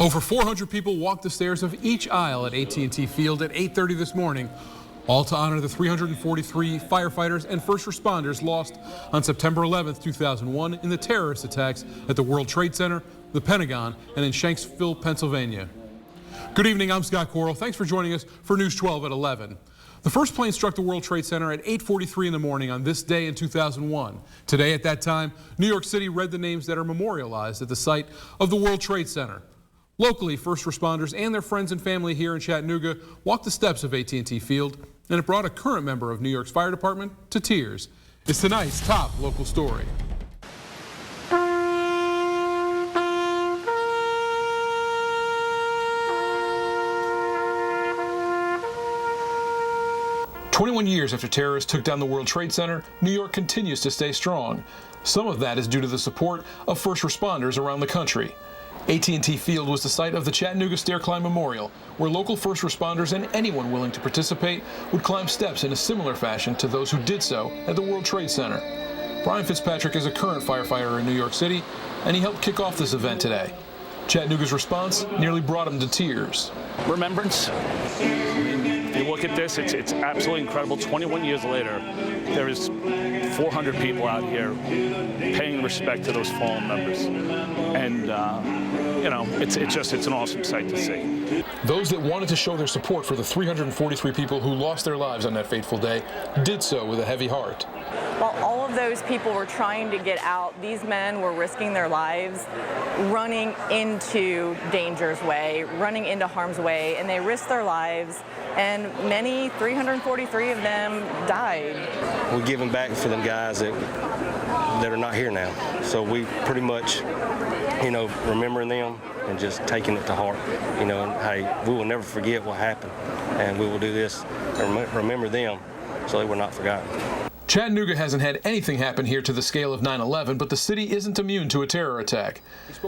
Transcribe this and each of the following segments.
Over 400 people walked the stairs of each aisle at att Field at 8:30 this morning, all to honor the 343 firefighters and first responders lost on September 11, 2001 in the terrorist attacks at the World Trade Center, the Pentagon, and in Shanksville, Pennsylvania. Good evening, I'm Scott Coral. Thanks for joining us for News 12 at 11. The first plane struck the World Trade Center at 8:43 in the morning on this day in 2001. Today, at that time, New York City read the names that are memorialized at the site of the World Trade Center. Locally, first responders and their friends and family here in Chattanooga walked the steps of att Field, and it brought a current member of New York's fire department to tears. It's tonight's top local story. "21 years after terrorists took down the World Trade Center, New York continues to stay strong. Some of that is due to the support of first responders around the country. att Field was the site of the Chattanooga Stair Climb Memorial, where local first responders and anyone willing to participate would climb steps in a similar fashion to those who did so at the World Trade Center. Brian Fitzpatrick is a current firefighter in New York City, and he helped kick off this event today. Chattanooga's response nearly brought him to tears. Remembrance. You look at this, it's absolutely incredible. 21 years later, there is 400 people out here paying respect to those fallen members. And, you know, it's an awesome sight to see. Those that wanted to show their support for the 343 people who lost their lives on that fateful day did so with a heavy heart. While all of those people were trying to get out, these men were risking their lives, running into danger's way, running into harm's way, and they risked their lives, and many, 343 of them, died. We're giving back for them guys that are not here now. So we pretty much, you know, remembering them and just taking it to heart. You know, and hey, we will never forget what happened, and we will do this and remember them so they were not forgotten. Chattanooga hasn't had anything happen here to the scale of 9/11, but the city isn't immune to a terror attack.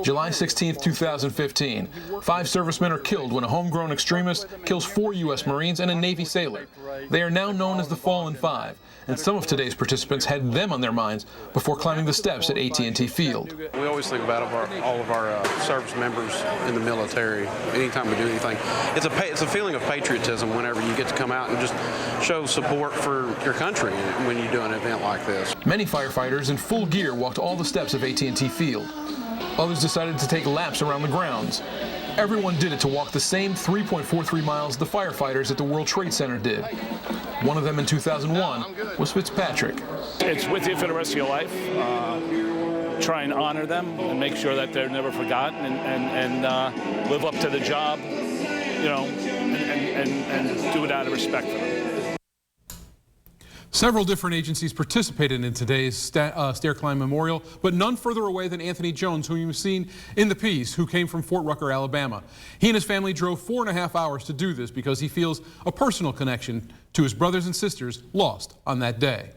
July 16, 2015, 5 servicemen are killed when a homegrown extremist kills 4 U.S. Marines and a Navy sailor. They are now known as the Fallen Five, and some of today's participants had them on their minds before climbing the steps at att Field. We always think about all of our service members in the military anytime we do anything. It's a feeling of patriotism whenever you get to come out and just show support for your country when you do an event like this. Many firefighters in full gear walked all the steps of att Field. Others decided to take laps around the grounds. Everyone did it to walk the same 3.43 miles the firefighters at the World Trade Center did. One of them in 2001 was Fitzpatrick. It's with you for the rest of your life. Try and honor them and make sure that they're never forgotten, and live up to the job, you know, and do it out of respect for them. Several different agencies participated in today's Stair Climb Memorial, but none further away than Anthony Jones, whom you've seen in the piece, who came from Fort Rucker, Alabama. He and his family drove 4.5 hours to do this because he feels a personal connection to his brothers and sisters lost on that day.